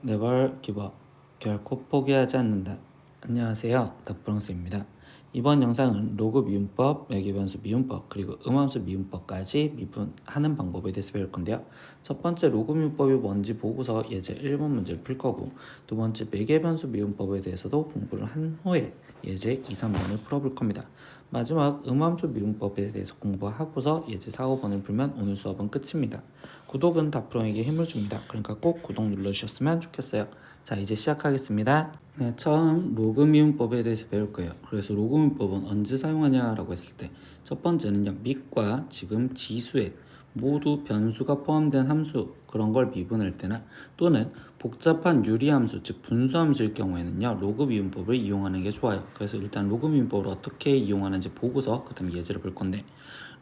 네벌 기버 결코 포기하지 않는다. 안녕하세요, 덕브롱스입니다. 이번 영상은 로그 미분법, 매개변수 미분법, 그리고 음함수 미분법까지 미분하는 방법에 대해서 배울 건데요. 첫 번째 로그 미분법이 뭔지 보고서 예제 1번 문제를 풀 거고, 두 번째 매개변수 미분법에 대해서도 공부를 한 후에 예제 2, 3번을 풀어볼 겁니다. 마지막 음함수 미분법에 대해서 공부하고서 예제 4, 5번을 풀면 오늘 수업은 끝입니다. 구독은 덕브롱에게 힘을 줍니다. 그러니까 꼭 구독 눌러주셨으면 좋겠어요. 자, 이제 시작하겠습니다. 네, 처음 로그 미분법에 대해서 배울 거예요. 그래서 로그 미분법은 언제 사용하냐라고 했을 때 첫 번째는요, 밑과 지금 지수에 모두 변수가 포함된 함수 그런 걸 미분할 때나 또는 복잡한 유리함수 즉 분수함수일 경우에는요, 로그 미분법을 이용하는 게 좋아요. 그래서 일단 로그 미분법을 어떻게 이용하는지 보고서 그 다음 예제를 볼 건데,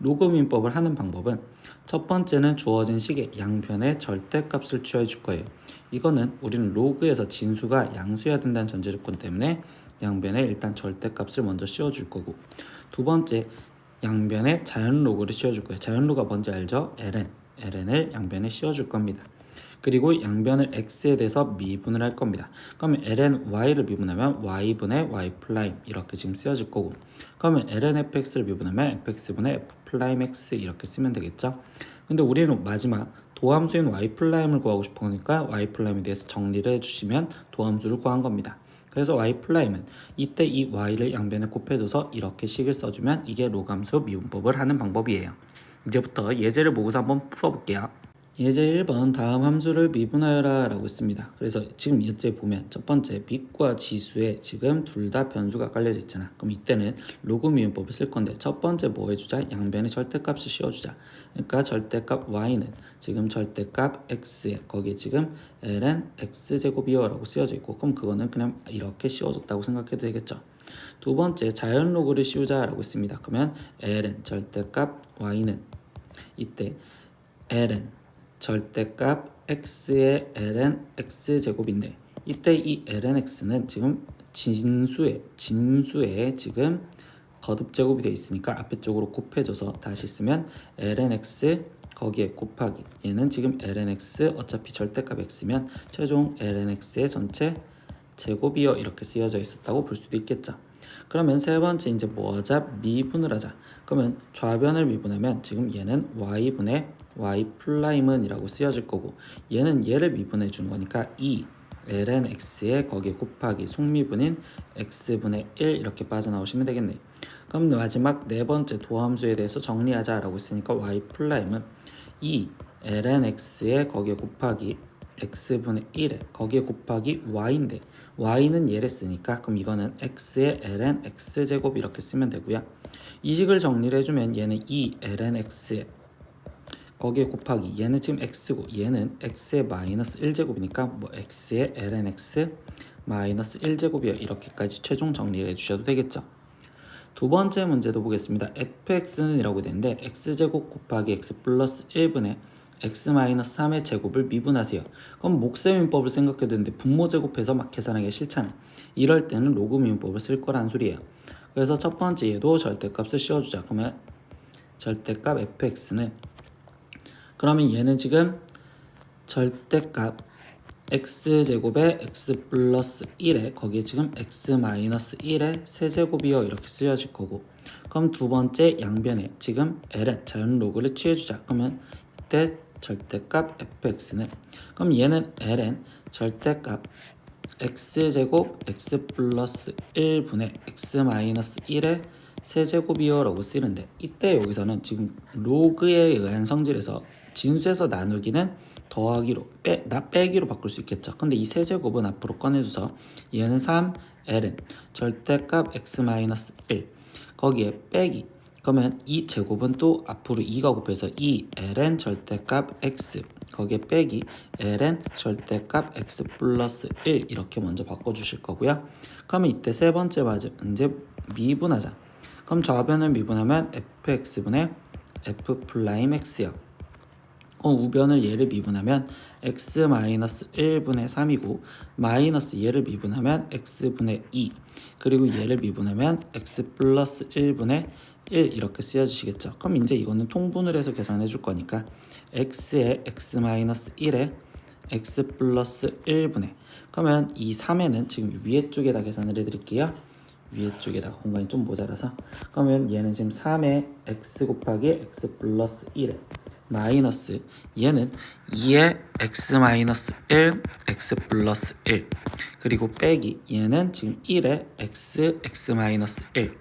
로그 미분법을 하는 방법은 첫 번째는 주어진 식의 양변의 절대값을 취해 줄 거예요. 이거는 우리는 로그에서 진수가 양수여야 된다는 전제 조건 때문에 양변에 일단 절대값을 먼저 씌워줄 거고, 두 번째 양변에 자연 로그를 씌워줄 거예요. 자연 로그가 뭔지 알죠? ln을 양변에 씌워줄 겁니다. 그리고 양변을 x에 대해서 미분을 할 겁니다. 그러면 ln y를 미분하면 y분의 y 프라임 이렇게 지금 쓰여질 거고, 그러면 ln fx를 미분하면 fx분의 f 프라임 x 이렇게 쓰면 되겠죠. 근데 우리는 마지막 도함수인 y 프라임을 구하고 싶어 하니까 y 프라임에 대해서 정리를 해주시면 도함수를 구한 겁니다. 그래서 y 프라임은 이때 이 y를 양변에 곱해줘서 이렇게 식을 써주면 이게 로그함수 미분법을 하는 방법이에요. 이제부터 예제를 보고서 한번 풀어볼게요. 예제 1번 다음 함수를 미분하여라 라고 했습니다. 그래서 지금 예제 보면 첫 번째 밑과 지수에 지금 둘 다 변수가 깔려져 있잖아. 그럼 이때는 로그 미분법을 쓸 건데, 첫 번째 뭐 해주자? 양변에 절대값을 씌워주자. 그러니까 절대값 y는 지금 절대값 x에 거기에 지금 ln x제곱이요 라고 쓰여져 있고, 그럼 그거는 그냥 이렇게 씌워졌다고 생각해도 되겠죠. 두 번째 자연 로그를 씌우자 라고 했습니다. 그러면 ln 절대값 y는 이때 ln 절대값 x의 ln x제곱인데, 이때 이 ln x는 지금 진수에 지금 거듭제곱이 되어 있으니까 앞에 쪽으로 곱해줘서 다시 쓰면 ln x 거기에 곱하기 얘는 지금 ln x 어차피 절대값 x면 최종 ln x의 전체 제곱이요 이렇게 쓰여져 있었다고 볼 수도 있겠죠. 그러면 세 번째 이제 뭐 하자? 미분을 하자. 그러면 좌변을 미분하면 지금 얘는 y분의 y 플라임은 이라고 쓰여질 거고, 얘는 얘를 미분해 준 거니까 이 ln x에 거기에 곱하기 속미분인 x분의 1 이렇게 빠져나오시면 되겠네. 그럼 마지막 네 번째 도함수에 대해서 정리하자 라고 했으니까 y 플라임은 이 ln x에 거기에 곱하기 x분의 1에 거기에 곱하기 y인데, y는 얘를 쓰니까 그럼 이거는 x의 ln x제곱 이렇게 쓰면 되고요. 이 식을 정리를 해주면 얘는 이 ln x에 거기에 곱하기 얘는 지금 x고 얘는 x의 마이너스 1제곱이니까 뭐 x의 ln x 마이너스 1제곱이요 이렇게까지 최종 정리를 해주셔도 되겠죠. 두 번째 문제도 보겠습니다. fx는 이라고 되는데 x제곱 곱하기 x 플러스 1분의 x-3의 제곱을 미분하세요. 그럼 몫의 민법을 생각해도 되는데 분모 제곱해서 막 계산하기 싫잖아. 이럴 때는 로그 미분법을 쓸 거라는 소리예요. 그래서 첫 번째 얘도 절대값을 씌워주자. 그러면 절대값 fx는, 그러면 얘는 지금 절대값 x제곱에 x 플러스 1에 거기에 지금 x 마이너스 1의 세제곱이요 이렇게 쓰여질 거고, 그럼 두 번째 양변에 지금 ln 자연 로그를 취해주자. 그러면 이때 절대값 fx는, 그럼 얘는 ln 절대값 x제곱 x 플러스 1분의 x 마이너스 1의 세제곱이요 라고 쓰는데, 이때 여기서는 지금 로그에 의한 성질에서 진수에서 나누기는 더하기로 빼기로 바꿀 수 있겠죠. 근데 이 세제곱은 앞으로 꺼내줘서 얘는 3 ln 절대값 x 마이너스 1 거기에 빼기, 그러면 이 제곱은 또 앞으로 2가 곱해서 2 ln 절대값 x 거기에 빼기 ln 절대값 x 플러스 1 이렇게 먼저 바꿔주실 거고요. 그러면 이때 세 번째 이제 미분하자. 그럼 좌변을 미분하면 fx분의 f 프라임 x요. 우변을 얘를 미분하면 x-1분의 3이고, 마이너스 얘를 미분하면 x분의 2, 그리고 얘를 미분하면 x 플러스 1분의 1 이렇게 쓰여주시겠죠. 그럼 이제 이거는 통분을 해서 계산해 줄 거니까 x에 x-1에 x 플러스 1분의, 그러면 이 3에는 지금 위에 쪽에다 계산을 해드릴게요. 위에 쪽에다가 공간이 좀 모자라서, 그러면 얘는 지금 3에 x 곱하기 x 플러스 1에 마이너스, 얘는 2에 x 마이너스 1 x 플러스 1, 그리고 빼기 얘는 지금 1에 x 마이너스 1.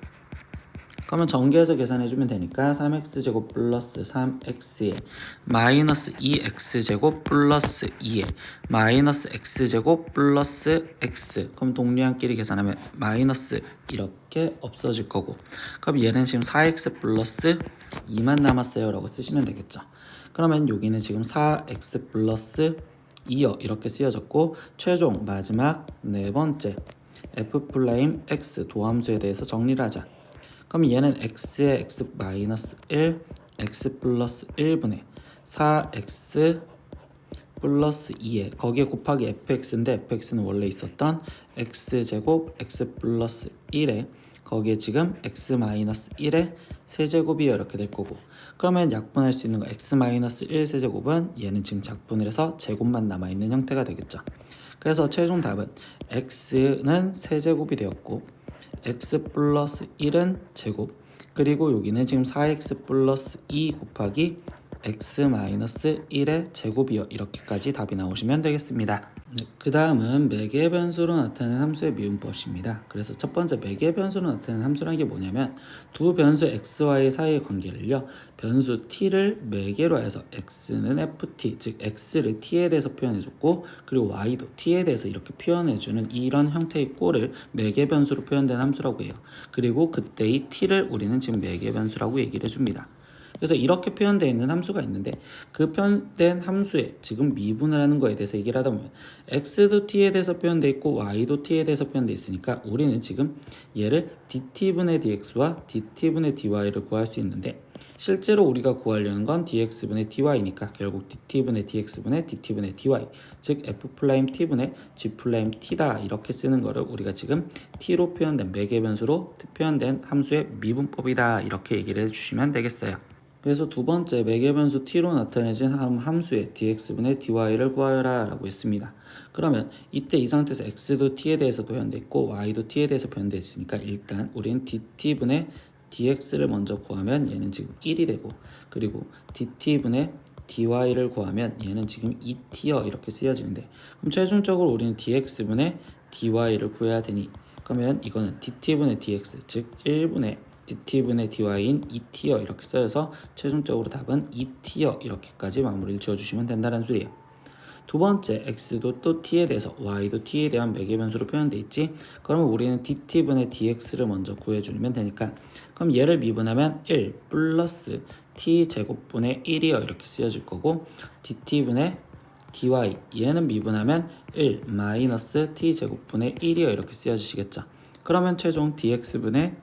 그러면 전개해서 계산해주면 되니까 3x제곱 플러스 3x에 마이너스 2x제곱 플러스 2에 마이너스 x제곱 플러스 x, 그럼 동류한끼리 계산하면 마이너스 이렇게 없어질 거고, 그럼 얘는 지금 4x 플러스 2만 남았어요 라고 쓰시면 되겠죠. 그러면 여기는 지금 4x 플러스 2요 이렇게 쓰여졌고, 최종 마지막 네 번째 f'(x) 도함수에 대해서 정리를 하자. 그럼 얘는 x에 x 마이너스 1 x 플러스 1분의 4x 플러스 2에 거기에 곱하기 fx인데 fx는 원래 있었던 x제곱 x 플러스 1에 거기에 지금 x 마이너스 1의 세제곱이요 이렇게 될 거고, 그러면 약분할 수 있는 거 x 마이너스 1 세제곱은 얘는 지금 작분을 해서 제곱만 남아있는 형태가 되겠죠. 그래서 최종 답은 x는 세제곱이 되었고 x 플러스 1은 제곱, 그리고 여기는 지금 4x 플러스 2 곱하기 x 마이너스 1의 제곱이요 이렇게까지 답이 나오시면 되겠습니다. 네, 그 다음은 매개 변수로 나타내는 함수의 미분법입니다. 그래서 첫 번째 매개 변수로 나타내는 함수라는 게 뭐냐면, 두 변수 x, y 사이의 관계를요, 변수 t를 매개로 해서 x는 ft, 즉 x를 t에 대해서 표현해줬고, 그리고 y도 t에 대해서 이렇게 표현해주는 이런 형태의 꼴을 매개 변수로 표현된 함수라고 해요. 그리고 그때 이 t를 우리는 지금 매개 변수라고 얘기를 해줍니다. 그래서 이렇게 표현되어 있는 함수가 있는데, 그 표현된 함수에 지금 미분을 하는 거에 대해서 얘기를 하다 보면 x도 t에 대해서 표현되어 있고 y도 t에 대해서 표현되어 있으니까 우리는 지금 얘를 dt분의 dx와 dt분의 dy를 구할 수 있는데, 실제로 우리가 구하려는 건 dx분의 dy니까 결국 dt분의 dx분의 dt분의 dy, 즉 f't분의 g't다 이렇게 쓰는 거를 우리가 지금 t로 표현된 매개 변수로 표현된 함수의 미분법이다 이렇게 얘기를 해주시면 되겠어요. 그래서 두 번째 매개 변수 t로 나타내진 함수의 dx분의 dy를 구하여라 라고 했습니다. 그러면 이때 이 상태에서 x도 t에 대해서 표현되어 있고 y도 t에 대해서 표현되어 있으니까 일단 우리는 dt분의 dx를 먼저 구하면 얘는 지금 1이 되고, 그리고 dt분의 dy를 구하면 얘는 지금 2t요 이렇게 쓰여지는데, 그럼 최종적으로 우리는 dx분의 dy를 구해야 되니, 그러면 이거는 dt분의 dx, 즉 1분의 dt분의 dy인 2t요 이렇게 써여서 최종적으로 답은 2t요 이렇게까지 마무리를 지어주시면 된다는 소리예요. 두 번째, x도 또 t에 대해서 y도 t에 대한 매개 변수로 표현되어 있지. 그러면 우리는 dt분의 dx를 먼저 구해주면 되니까, 그럼 얘를 미분하면 1 플러스 t제곱분의 1이요 이렇게 쓰여질 거고, dt분의 dy 얘는 미분하면 1 마이너스 t제곱분의 1이요 이렇게 쓰여지시겠죠. 그러면 최종 dx분의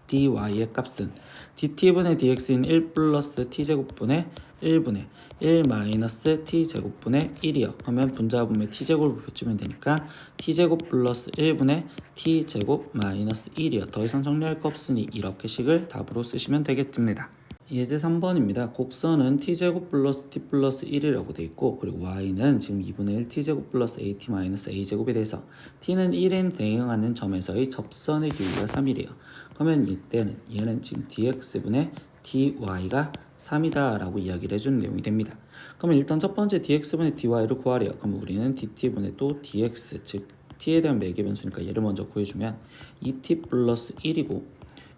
dy의 값은 dt분의 dx인 1 플러스 t제곱분의 1분의 1 마이너스 t제곱분의 1이요. 그러면 분자분의 t제곱을 붙이면 되니까 t제곱 플러스 1분의 t제곱 마이너스 1이요. 더 이상 정리할 거 없으니 이렇게 식을 답으로 쓰시면 되겠습니다. 예제 3번입니다. 곡선은 t제곱 플러스 t 플러스 1이라고 되어 있고, 그리고 y는 지금 2분의 1 t제곱 플러스 at 마이너스 a제곱에 대해서 t는 1에 대응하는 점에서의 접선의 길이가 3이래요. 그러면 이때는 얘는 지금 dx분의 dy가 3이다 라고 이야기를 해주는 내용이 됩니다. 그러면 일단 첫 번째 dx분의 dy를 구하래요. 그럼 우리는 dt분의 또 dx, 즉 t에 대한 매개 변수니까 얘를 먼저 구해주면 2t 플러스 1이고,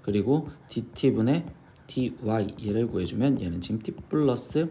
그리고 dt분의 dy 얘를 구해주면 얘는 지금 t 플러스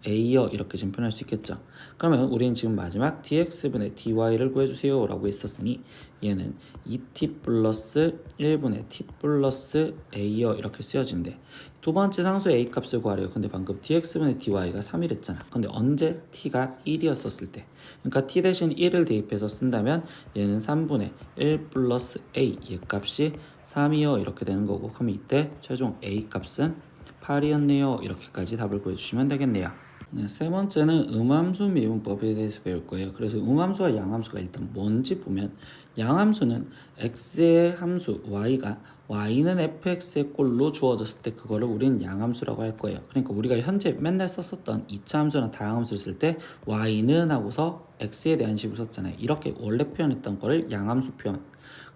a요 이렇게 지금 표현할 수 있겠죠. 그러면 우리는 지금 마지막 dx분의 dy를 구해주세요 라고 했었으니 얘는 2t 플러스 1분의 t 플러스 a요 이렇게 쓰여지는데, 두 번째 상수 a 값을 구하래요. 근데 방금 dx분의 dy가 3이랬잖아. 근데 언제 t가 1이었었을 때, 그러니까 t 대신 1을 대입해서 쓴다면 얘는 3분의 1 플러스 a 얘 값이 3이요 이렇게 되는 거고, 그럼 이때 최종 a 값은 8이었네요 이렇게까지 답을 구해주시면 되겠네요. 네, 세 번째는 음함수 미분법에 대해서 배울 거예요. 그래서 음함수와 양함수가 일단 뭔지 보면 양함수는 x의 함수 y가 y는 fx의 꼴로 주어졌을 때 그거를 우리는 양함수라고 할 거예요. 그러니까 우리가 현재 맨날 썼었던 2차 함수나 다항함수를 쓸 때 y는 하고서 x에 대한 식으로 썼잖아요. 이렇게 원래 표현했던 거를 양함수 표현.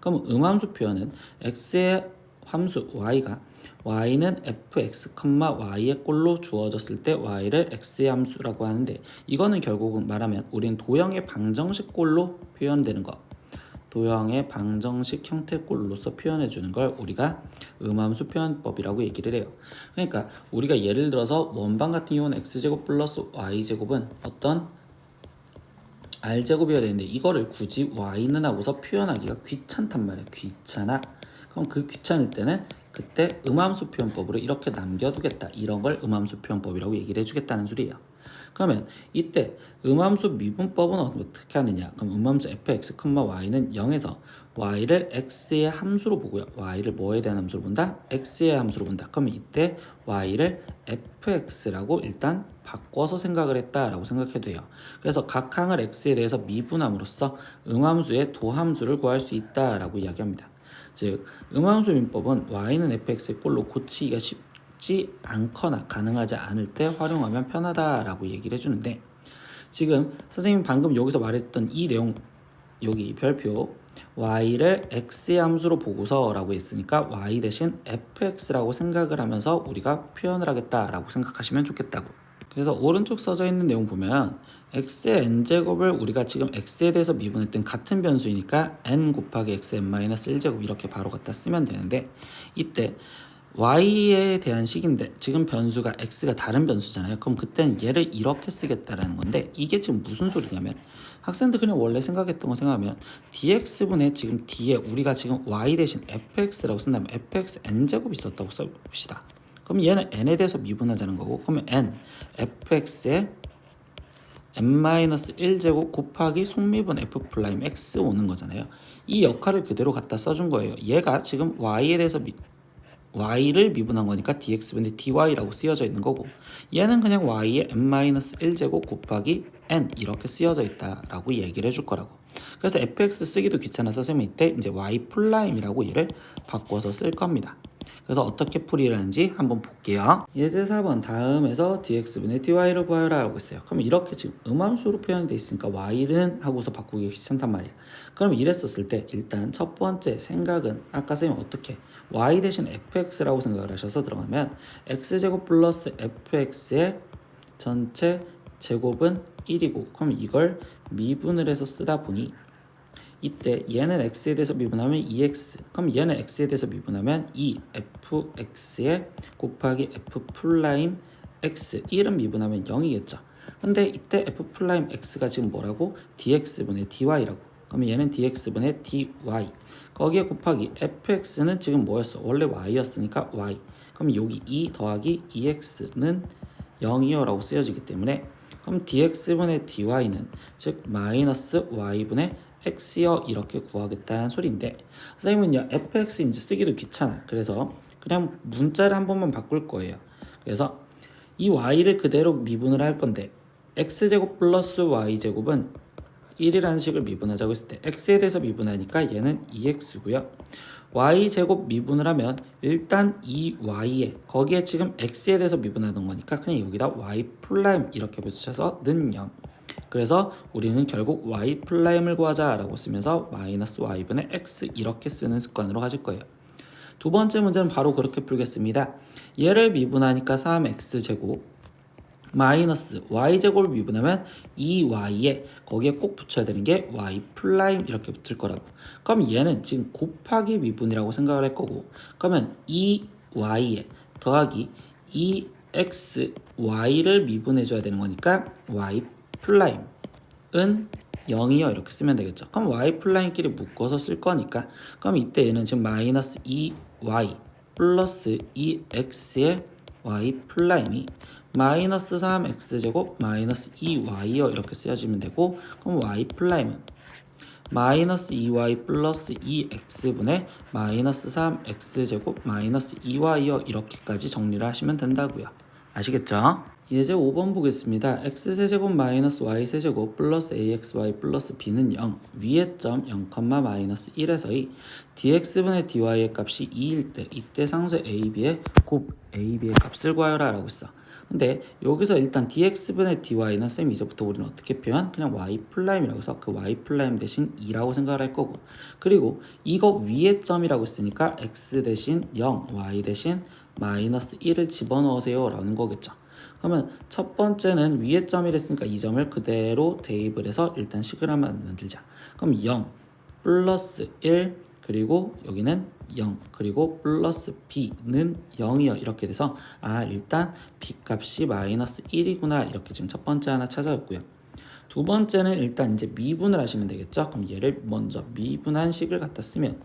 그럼 음함수 표현은 x의 함수 y가 y는 fx, y의 꼴로 주어졌을 때 y를 x의 함수라고 하는데 이거는 결국은 말하면 우리는 도형의 방정식 꼴로 표현되는 거, 도형의 방정식 형태 꼴로서 표현해 주는 걸 우리가 음함수 표현법이라고 얘기를 해요. 그러니까 우리가 예를 들어서 원방 같은 경우는 x제곱 플러스 y제곱은 어떤 r제곱이어야 되는데 이거를 굳이 y는 하고서 표현하기가 귀찮단 말이야. 귀찮아. 그럼 그 귀찮을 때는 그때 음함수 표현법으로 이렇게 남겨두겠다. 이런 걸 음함수 표현법이라고 얘기를 해주겠다는 소리예요. 그러면 이때 음함수 미분법은 어떻게 하느냐? 그럼 음함수 fx, y는 0에서 y를 x의 함수로 보고요. y를 뭐에 대한 함수로 본다? x의 함수로 본다. 그러면 이때 y를 fx라고 일단 바꿔서 생각을 했다라고 생각해도 돼요. 그래서 각 항을 x에 대해서 미분함으로써 음함수의 도함수를 구할 수 있다라고 이야기합니다. 즉 음함수 민법은 y는 fx의 꼴로 고치기가 쉽지 않거나 가능하지 않을 때 활용하면 편하다라고 얘기를 해주는데 지금 선생님이 방금 여기서 말했던 이 내용 여기 별표 y를 x의 함수로 보고서 라고 했으니까 y 대신 fx라고 생각을 하면서 우리가 표현을 하겠다라고 생각하시면 좋겠다고. 그래서 오른쪽 써져 있는 내용 보면 x의 n제곱을 우리가 지금 x에 대해서 미분했던 같은 변수이니까 n 곱하기 x n-1제곱 이렇게 바로 갖다 쓰면 되는데 이때 y에 대한 식인데 지금 변수가 x가 다른 변수잖아요. 그럼 그때는 얘를 이렇게 쓰겠다라는 건데 이게 지금 무슨 소리냐면 학생들 그냥 원래 생각했던 거 생각하면 dx분의 지금 d에 우리가 지금 y 대신 fx라고 쓴다면 fx n제곱이 있었다고 써봅시다. 그럼 얘는 n에 대해서 미분하자는 거고 그러면 n fx에 n-1제곱 곱하기 속미분 f 프라임 x 오는 거잖아요. 이 역할을 그대로 갖다 써준 거예요. 얘가 지금 y에 대해서 y를 미분한 거니까 dx분의 dy라고 쓰여져 있는 거고 얘는 그냥 y의 n-1제곱 곱하기 n 이렇게 쓰여져 있다라고 얘기를 해줄 거라고. 그래서 fx 쓰기도 귀찮아서 선생님이 이때 이제 y 프라임이라고 얘를 바꿔서 쓸 겁니다. 그래서 어떻게 풀이를 하는지 한번 볼게요. 예제 4번 다음에서 dx분의 dy를 구하라 하고 있어요. 그럼 이렇게 지금 음함수로 표현이 돼 있으니까 y는 하고서 바꾸기 귀찮단 말이야. 그럼 이랬었을 때 일단 첫 번째 생각은 아까 선생님 어떻게 y 대신 fx라고 생각을 하셔서 들어가면 x제곱 플러스 fx의 전체 제곱은 1이고 그럼 이걸 미분을 해서 쓰다 보니 이때 얘는 x에 대해서 미분하면 2x 그럼 얘는 x에 대해서 미분하면 2fx에 곱하기 f 프라임 x 1은 미분하면 0이겠죠. 근데 이때 f 프라임 x가 지금 뭐라고? dx분의 dy라고. 그러면 얘는 dx분의 dy 거기에 곱하기 fx는 지금 뭐였어? 원래 y였으니까 y 그럼 여기 2 더하기 2x는 0이요 라고 쓰여지기 때문에 그럼 dx분의 dy는 즉 마이너스 y분의 x요 이렇게 구하겠다는 소리인데 선생님은요 fx 이제 쓰기도 귀찮아. 그래서 그냥 문자를 한 번만 바꿀 거예요. 그래서 이 y를 그대로 미분을 할 건데 x제곱 플러스 y제곱은 1이라는 식을 미분하자고 했을 때 x에 대해서 미분하니까 얘는 2x고요. y제곱 미분을 하면 일단 이 y에 거기에 지금 x에 대해서 미분하는 거니까 그냥 여기다 y 프라임 이렇게 붙여서 는 0. 그래서 우리는 결국 y 프라임을 구하자라고 쓰면서 마이너스 y분의 x 이렇게 쓰는 습관으로 가질 거예요. 두 번째 문제는 바로 그렇게 풀겠습니다. 얘를 미분하니까 3x제곱 마이너스 y제곱을 미분하면 2y에 거기에 꼭 붙여야 되는 게 y 프라임 이렇게 붙을 거라고. 그럼 얘는 지금 곱하기 미분이라고 생각을 할 거고 그러면 2y에 더하기 2x y를 미분해 줘야 되는 거니까 y 플라임은 0이요 이렇게 쓰면 되겠죠. 그럼 y 플라임끼리 묶어서 쓸 거니까 그럼 이때 얘는 지금 마이너스 2y 플러스 2x의 y 플라임이 마이너스 3x제곱 마이너스 2y요 이렇게 쓰여지면 되고 그럼 y 플라임은 마이너스 2y 플러스 2x분의 마이너스 3x제곱 마이너스 2y요 이렇게까지 정리를 하시면 된다고요. 아시겠죠? 예제 5번 보겠습니다. x세제곱 마이너스 y세제곱 플러스 axy 플러스 b는 0 위의 점 0, 마이너스 1에서의 dx분의 dy의 값이 2일 때 이때 상수 ab의 곱 ab의 값을 구하여라 라고 했어. 근데 여기서 일단 dx분의 dy는 쌤 이제부터 우리는 어떻게 표현? 그냥 y'이라고 해서 그 y' 대신 2라고 생각을 할 거고, 그리고 이거 위의 점이라고 했으니까 x 대신 0, y 대신 마이너스 1을 집어넣으세요 라는 거겠죠. 그러면 첫 번째는 위의 점이랬으니까 이 점을 그대로 대입을 해서 일단 식을 한번 만들자. 그럼 0 플러스 1 그리고 여기는 0 그리고 플러스 b는 0이요 이렇게 돼서 일단 b 값이 마이너스 1이구나 이렇게 지금 첫 번째 하나 찾아왔고요. 두 번째는 일단 이제 미분을 하시면 되겠죠. 그럼 얘를 먼저 미분한 식을 갖다 쓰면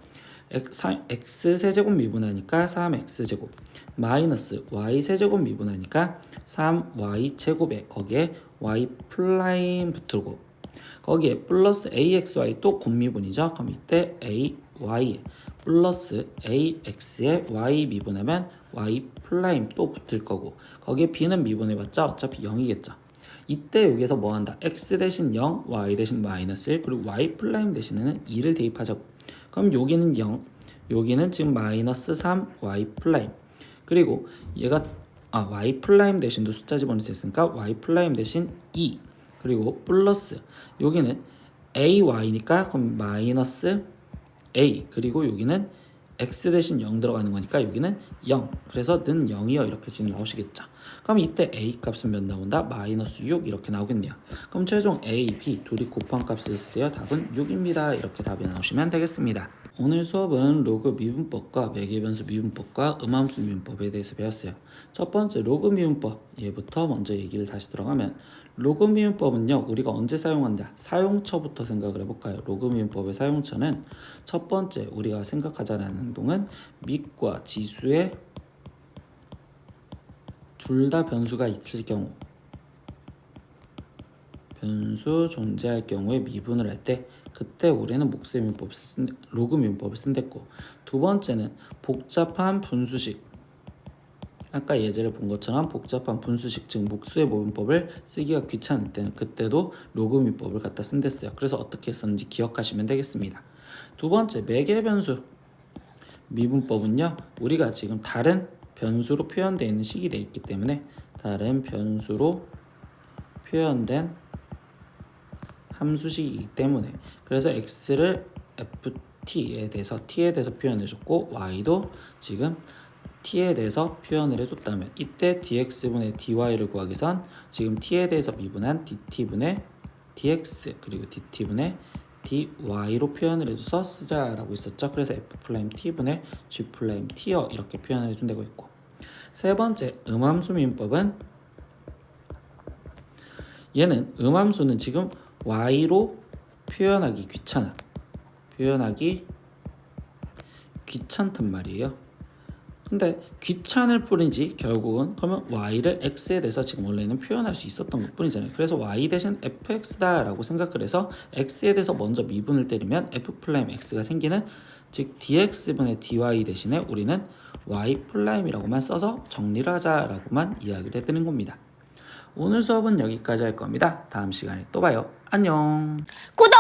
x세제곱 미분하니까 3x제곱 마이너스 y세제곱 미분하니까 3y제곱에 거기에 y 플라임 붙들고 거기에 플러스 axy 또 곱미분이죠. 그럼 이때 ay에 플러스 ax에 y 미분하면 y 플라임 또 붙을 거고 거기에 b는 미분해봤자 어차피 0이겠죠. 이때 여기에서 뭐 한다? x 대신 0, y 대신 마이너스 1 그리고 y 플라임 대신에는 2를 대입하자고. 그럼 여기는 0, 여기는 지금 마이너스 3 y 플라임 그리고 얘가 y 플라임 대신도 숫자 집어넣을 수 있으니까 y 플라임 대신 2 그리고 플러스 여기는 ay니까 그럼 마이너스 a 그리고 여기는 x 대신 0 들어가는 거니까 여기는 0 그래서 는 0이요 이렇게 지금 나오시겠죠. 그럼 이때 a 값은 몇 나온다? 마이너스 6 이렇게 나오겠네요. 그럼 최종 a, b 둘이 곱한 값을 쓰세요. 답은 6입니다. 이렇게 답이 나오시면 되겠습니다. 오늘 수업은 로그 미분법과 매개변수 미분법과 음함수 미분법에 대해서 배웠어요. 첫 번째 로그 미분법 얘부터 먼저 얘기를 다시 들어가면 로그 미분법은요 우리가 언제 사용한다? 사용처부터 생각을 해볼까요? 로그 미분법의 사용처는 첫 번째 우리가 생각하자는 행동은 밑과 지수의 둘 다 변수가 있을 경우 변수 존재할 경우에 미분을 할 때 그때 우리는 로그 미분법을 쓴댔고 두 번째는 복잡한 분수식 아까 예제를 본 것처럼 복잡한 분수식 즉 목수의 모분법을 쓰기가 귀찮을 때는 그때도 로그 미분법을 갖다 쓴댔어요. 그래서 어떻게 했었는지 기억하시면 되겠습니다. 두 번째 매개변수 미분법은요 우리가 지금 다른 변수로 표현되어 있는 식이 되어 있기 때문에 다른 변수로 표현된 함수식이기 때문에 그래서 x를 ft에 대해서 t에 대해서 표현해줬고 y도 지금 t에 대해서 표현을 해줬다면 이때 dx분의 dy를 구하기 위해선 지금 t에 대해서 미분한 dt분의 dx 그리고 dt분의 dy로 표현을 해줘서 쓰자라고 했었죠. 그래서 f't분의 g't요 이렇게 표현을 해준다고 했고 세 번째 음함수 미분법은 얘는 음함수는 지금 y로 표현하기 귀찮단 말이에요. 근데 귀찮을 뿐이지 결국은 그러면 y를 x에 대해서 지금 원래는 표현할 수 있었던 것 뿐이잖아요. 그래서 y 대신 fx다 라고 생각을 해서 x에 대해서 먼저 미분을 때리면 f'x가 생기는 즉 dx분의 dy 대신에 우리는 y'이라고만 써서 정리를 하자라고만 이야기를 해드리는 겁니다. 오늘 수업은 여기까지 할 겁니다. 다음 시간에 또 봐요. 안녕. 구독!